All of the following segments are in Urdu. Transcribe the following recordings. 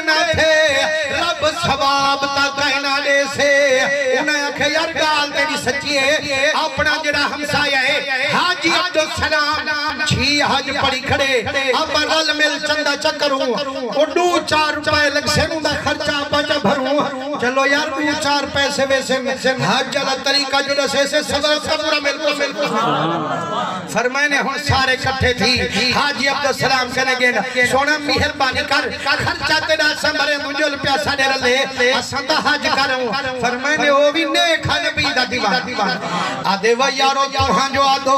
نہ تھے رب ثواب تا کہنا دے سے انہیں آکھے یار گال تیری سچی ہے اپنا جڑا ہمسایہ ہے حاجی عبدالسلام چھی حج پڑی کھڑے اب رل مل چندہ چکروں اڈو 4 روپے لگ سے نو دا خرچہ بچا بھروں چلو یار 2-4 پیسے ویسے حج جلا طریقہ جڑا سے صبر پورا مل کو فرمائے نے ہن سارے کٹھے تھی حاجی عبدالسلام کہنے گے سونا مہربانی کر خرچہ تیرا سنبھرے مجھول پیاسا دے رلے اساں دا حج کروں فرمائے نے او بھی نیک نبی دا دیوان آدھے و یارو تہاں جو آدھو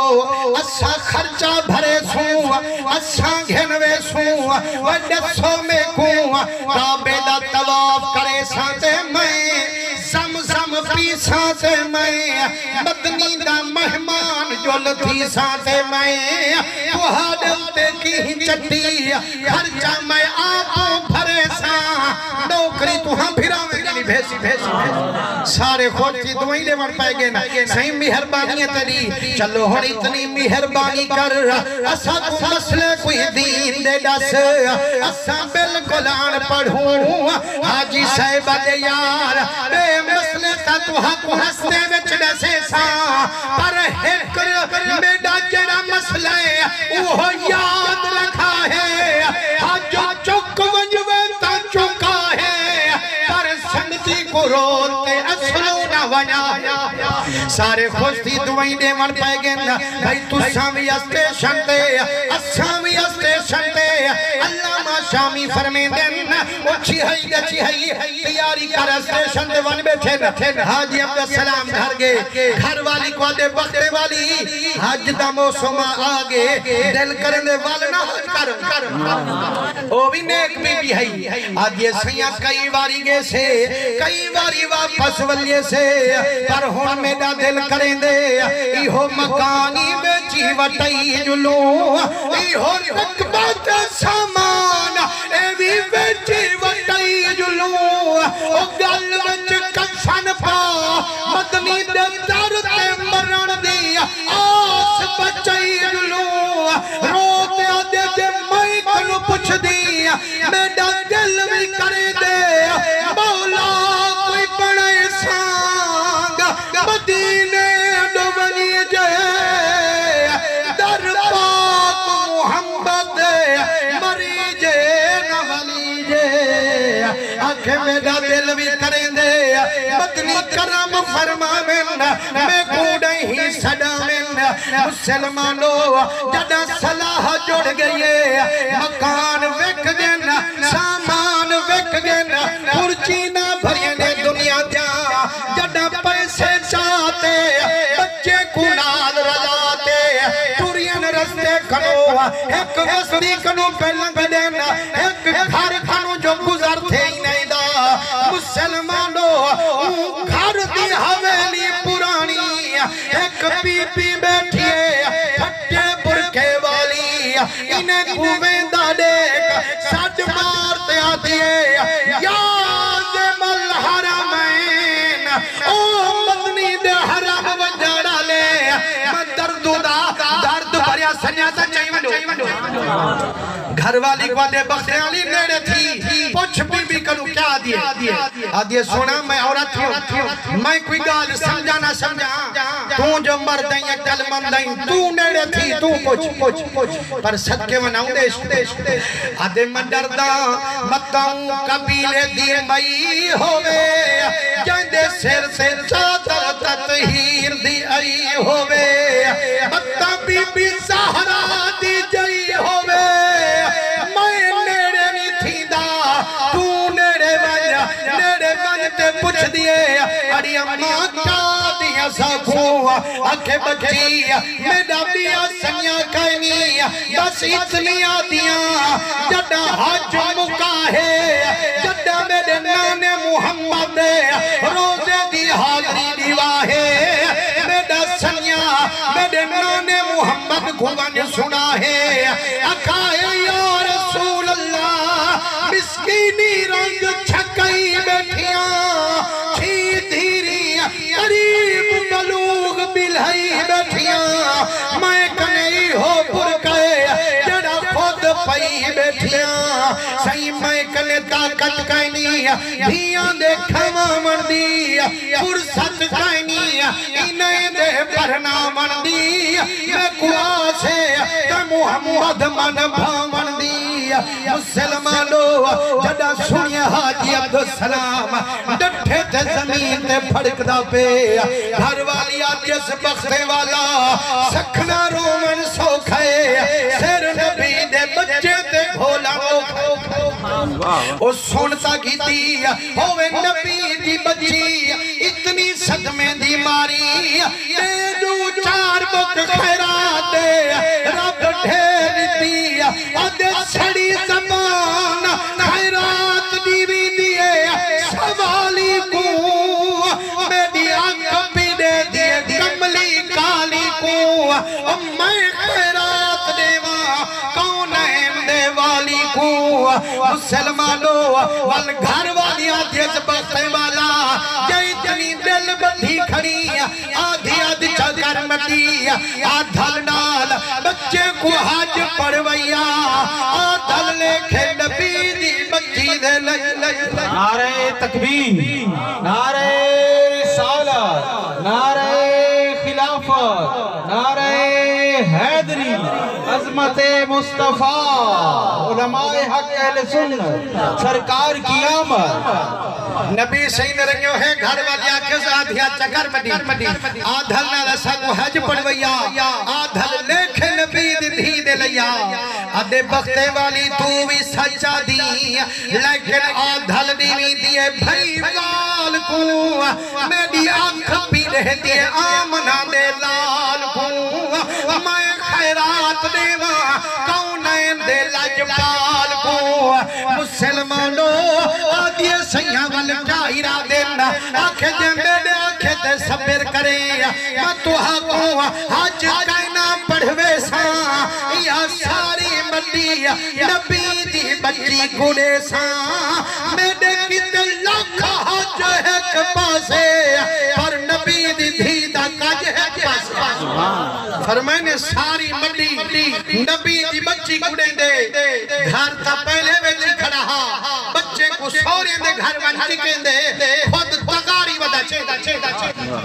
اساں خرچہ بھرے سوں اساں گھنوے سوں و ڈسو میں کوں کعبے دا طواف کرے سانتے میں زمزم پی سانتے میں مدنی دا مہمان جول تھی سانتے میں پہاڑ اتے کی چٹی خرچہ میں آپوں بھرے ساں نوکری تہاں پھرا میں گنی بھیسی سارے خوٹی دعائیں لے مر پائے گے نا صحیح مہربانی تیری چلو ہن اتنی مہربانی کر اسا کو مسئلے کوئی دین دے ڈس اسا بالکل آن پڑھوں حاجی صاحبہ دے یار بے مسئلے تا تو حق ہستے وچ ڈسے سا پر ہکر میڈا جڑا مسئلہ ہے وہ یاد رکھا ہے حاجو چک ونجوے تا چکا ہے پر سنگتی کو روتے اصلو نہ ونیا سارے خوشتی دعائیں دے من پائے گے بھائی تو سامی اسٹیشن دے اسامی اسٹیشن دے اللہ ما شامی فرمے دن اچھی ہے تیاری کر اسٹیشن دے ون بیٹھے حاجی عبدالسلام گھر گئے گھر والی کو دے بختے والی حج دا موسم آگے دل کرنے والنا حج کر او بھی نیک بھی ہے آج یہ سیاں کئی باری گے سے کئی باری واپس ولیے سے پر ہون میڈا دل کریں دے ایہو مکانی بیچی وٹائی جلو ایہو رکبت سامان ایوی بیچی وٹائی جلو او گل وچ کفن پا مدنی دے درتے مرن دی آس بچائی جلو روتے آدھے دے مائی کنو پچھ دی میڈا دل بھی کرے دے مولا کوئی بڑے سانگ مدینے ڈوبنی جے در پاک محمد مری جے نوالی جے آنکھیں میڈا دل بھی کریں دے مدنی کرم فرما میں کوڑے ہی صدا مسلمانو جڑا صلاح جڑ گئے مکان وک گن سامان وک گن پرچینہ بھرینے دنیا دیا جڑا پیسے چاہتے بچے کو نال رضاتے تورین رستے کنو ایک وسری کنو پہلنگ دینا ایک گھر کنو جو گزر تھے ہی نہیں دا مسلمانو گھر دی حویلی پرانی ایک بی بی بیٹھئے پھٹے برکے والی انہیں کوئیں دا دیکھ سج مارتے آدھئے یاد الحرمین او مدنی دے حرم وجڑا لے میں دردو دا درد بھریا سنیاتا چاہیے منڈو گھر والی کو دے بختے علی نیڑے تھی پوچھ بی کنو کیا دیئے آدھئے سونا میں عورت ہوں میں کوئی گال سمجھا نہ سمجھا تو جو مرد ہیں کل مند ہیں تو نیڑے تھی تو پوچھ پر صدقے وناؤں دے آدھے میں ڈردہ متاؤں قبیلے دی مئی ہوئے جائندے سر سے چادر تطہیر دی آئی ہوئے متا بی بی زہرا دی جائی ہوئے میں نیڑے نہیں تھی دا تو نیڑے بن تے پوچھ دیئے اڑی اماں کا دیا ساکھوں آنکھیں بچی میڈا بیا سنیا کائنی بس اتنی آدیاں جڑا حج مکا ہے جڑا میرے نان محمد روزے دی حاضری دیواہے میڈا سنیا میرے نان محمد گھوان سنا ہے اکھائے یا رسول اللہ مسکینی رنگ چھکائی بیٹھیاں چھی دھیری قریب بلوغ بلہائی بیٹھیاں میں کنئی ہو پرکے جڑا خود پائی بیٹھیاں صحیح میں کنے کا کٹ کائنی دھیاں دے کھوا مندی فرصت کائنی انہیں دے پرنا مندی میں قوا سے محمد من بھا مندی مسلمانو جڑا سنیا حاجی عبدالسلام ڈٹھے تھے زمین تے پھڑک دا پے گھر والی آتی اس بختے والا سکھنا رومن سو کھائے سیر نبی دے بچے تے بھولا وہ سنتا کی دی ہوئے نبی دی بچی اتنی صدمے دی ماری دے دو چار بک خیرات دے رب ڈھیر دی آدھے سڑی زمان خیرات دیوی دیئے سوالی کو میری آنکھ بھی دے دیئے کملی کالی کو میں خیرات دیوا کون ایم دے والی کو مسلمانو والگھر والی آدھی اس بختے والا جائی جنی دل بندھی کھڑی آدھی آدھی چکر مٹی آدھل نال بچے کو حج پڑھویا آدھل لکھے نبی دی بچی دے لئی نعرہ تکبیر، نعرہ رسالت، نعرہ خلافت، نعرہ حیدری، عظمت مصطفیٰ، علماء حق اہل سنت، سرکار کی آمد نبی سید رنگیو ہے گھر والی آنکھیں سے آدھیا چکر مڈی آدھل نہ رسا کو حج پڑھویا آدھل لیکھے نبی دی دے لیا آدھے بختے والی تو بھی سچا دی لیکن آدھل دیوی دیئے بھائی وال کو میری آنکھ بھی رہ دیئے آمنہ دے لال کو میں خیرات دیوا کونین دے لجبال کو مسلمانو آدھیے سیاں والکائی را دینا آنکھیں دے میرے آنکھیں دے صبر کرے میں تو حقوں حج کائنا پڑھوے ساں یا ساری مٹی نبی دی بچی گھڑے ساں میرے کی دل لکھا حج ایک پاسے پر نبی دی دھیدہ کج ایک پاسے فرمائنے ساری مٹی نبی دی بچی گھڑے دے گھر تا پہلے ویچی کھڑا بچے کو سورے دے گھر ونچی کے دے خود تغاری ودا چیدہ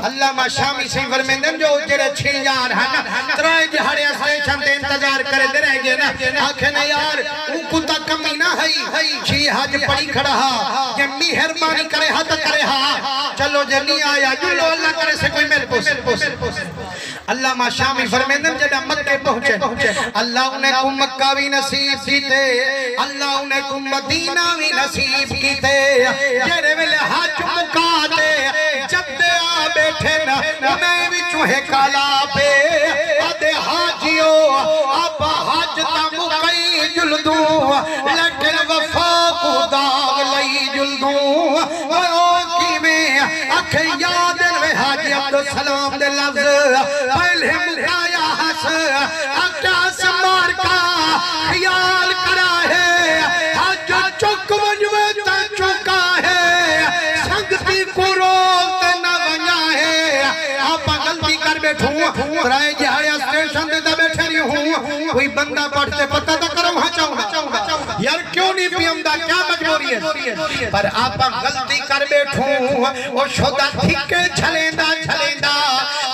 اللہ ما شامی سے فرمیندن جو جرے چھل یار ہے نا ترائے جہاڑے اسے چند انتظار کرے دے رہ گئے نا آنکھیں نے یار ان کو تا کمی نہ ہے چھی حج پڑی کھڑا یہ مہربانی کرے ہاں تا کرے ہاں چلو جنی آیا جلو اللہ کرے سے کوئی میرے پوس اللہ ما شامی فرمیندن جڑا مکے پہنچے اللہ انہیں کو مکہ بھی نصیب کیتے اللہ انہیں کو مدینہ بھی نصیب کیتے جیرے ویلے حج مکاتے جب دے آ بیٹھے نا انہیں بھی چوہے کالا پہ آدھے حاجیو آپ حج تا مکئی جلدوں لیکن وفا کو داغ لئی جلدوں کی میں اکھیں یادن وے حاجی عبدالسلام دے لفظ پہلے مکایا حس اکاس مار کا خیال کرا ہے حج چک ونجوے تا چکا ہے سنگتی کو رولتے نہ ونیا ہے آپ غلطی کر بیٹھوں رائے جہایا سٹیشن دے دا بیٹھے نہیں ہوں کوئی بندہ پڑھتے پتہ دا کرو ہاں چاہوں یار کیوں نہیں پیم دا کیا مجبوری ہے پر آپ غلطی کر بیٹھوں وہ شدہ تھکے چھلیندہ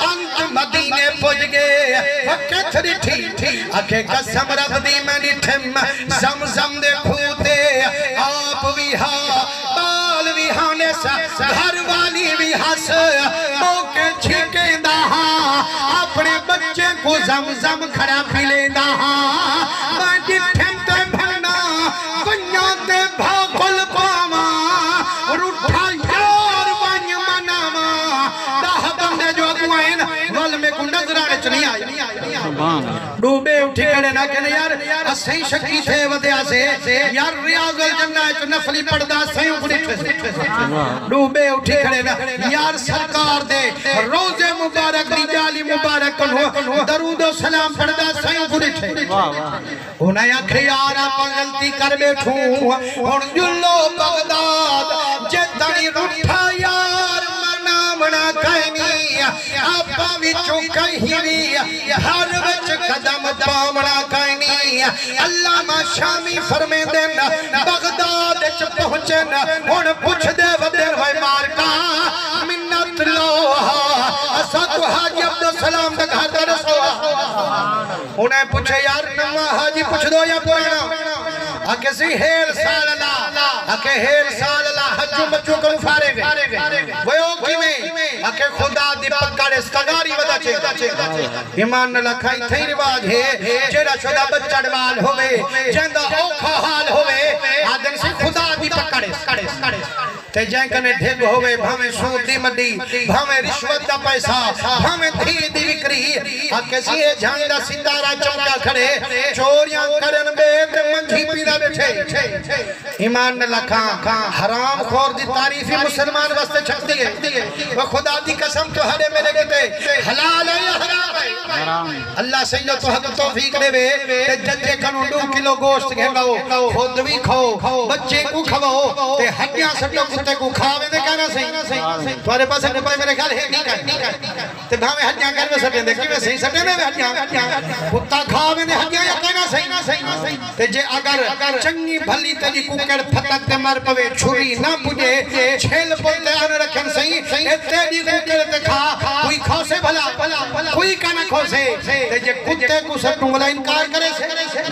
انت مدینے پوچھ گئے وقت ریٹھی اکھے قسم رب دی میں ریٹھم زمزم دے کھوتے آپ بھی ہاں بال بھی ہانے سا گھر والی بھی ہس موقع چھکے دا ہاں اپنے بچے کو زمزم کھڑا پھلے دا ہاں میں ریٹھم تے بھنا کنیا تے بھاکل پاما روٹھا یار بانی مناما داہ بندے جو اگوائن وال میں کو نظرانے چنی آئی ڈوبے اٹھی کڑے نہ کہنے یار اسیں شکی تھے ودیا سے یار ریاض الجنہ چو نفلی پڑھدا سیں اگڑی ڈوبے اٹھی کڑے نہ یار سرکار دے روزے مبارک دی جالی مبارک کنو درود و سلام پڑھدا سیں اگڑی انہیں اکھے یار آپ غلطی کر بیٹھوں اور جلو بغداد جتنی روٹھا یار منا کہنی آپ بھی کہیں بھی ہر وچ قدم پاونا کائنی علامہ شامی فرمے دن بغداد وچ پہنچن ہن پوچھ دے ودر ہوئے مارکا منت لوہا اسا تو حاجی عبدالسلام دا گھر دا رسو انہیں پوچھے یار نمہ حاجی پوچھ دو یا پرانا آکے سی ہیر سال اللہ آکے ہیر سال اللہ حجو بچو کرو فارے گئے وہ کی میں آکے خدا دی پکڑ استگاری ودا چھے ایمان نہ لکھائی تھی رواج ہے جیڑا شدہ بچہ ڈوال ہوئے جندہ اوکھا حال ہوئے آدن سے خدا دی پکڑ تے جائیں کنے ڈھگ ہوئے بھامیں سود دی مدی بھامیں رشوت دا پیسہ بھامیں دھی دی وکری آکے سی ہے جھانڈا ستارہ چمکا کھڑے چوریاں کرن بیت منجھی پیرا بیٹھے ایمان نہ لکھاں حرام خور دی تعریفی مسلمان واسطے چھک دیئے وہ خدا دی قسم تو ہرے میرے گئے حلال ہے یا حرام ہے اللہ سیدہ تو حق توفیق دے بے تے ججے کنو 2 کلو گوشت گھنگاؤ خود بھی کھاؤ بچے کو کھواؤ تے ہڈیاں سٹو کتے کو کھاوے دے کہنا صحیح تمہارے پاس ایک روپے میرے خیال ہے نہیں کر تے بھاوے ہڈیاں کر میں سٹیں دے کیویں صحیح سٹیں دے ہڈیاں کتا کھاوے دے ہڈیاں یا کہنا صحیح تے جے اگر چنگی بھلی تیری کوکڑ پھٹک تے مر پوے چھری نہ پجے چھیل پول تے آنے رکھن صحیح اے تیری کوکڑ تے کھا کوئی کھوسے بھلا کوئی کا نہ کھوسے تے جے کتے کو سٹوں بھلا انکار کرے سے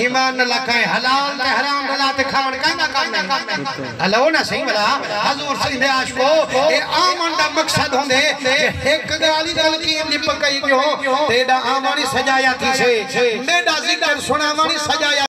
ایمان نہ لکھائیں حلال تے حرام بھلا تے کھاون کہنا کام نہیں اللہ نہ صحیح بھلا حضور سیدھے عاشقو اے آمن دا مقصد ہوندے ایک گالی تلقین دی پکئی کیوں تیڑا آمانی سجایا تھی سے میڈا ذکر سنا مانی سجایا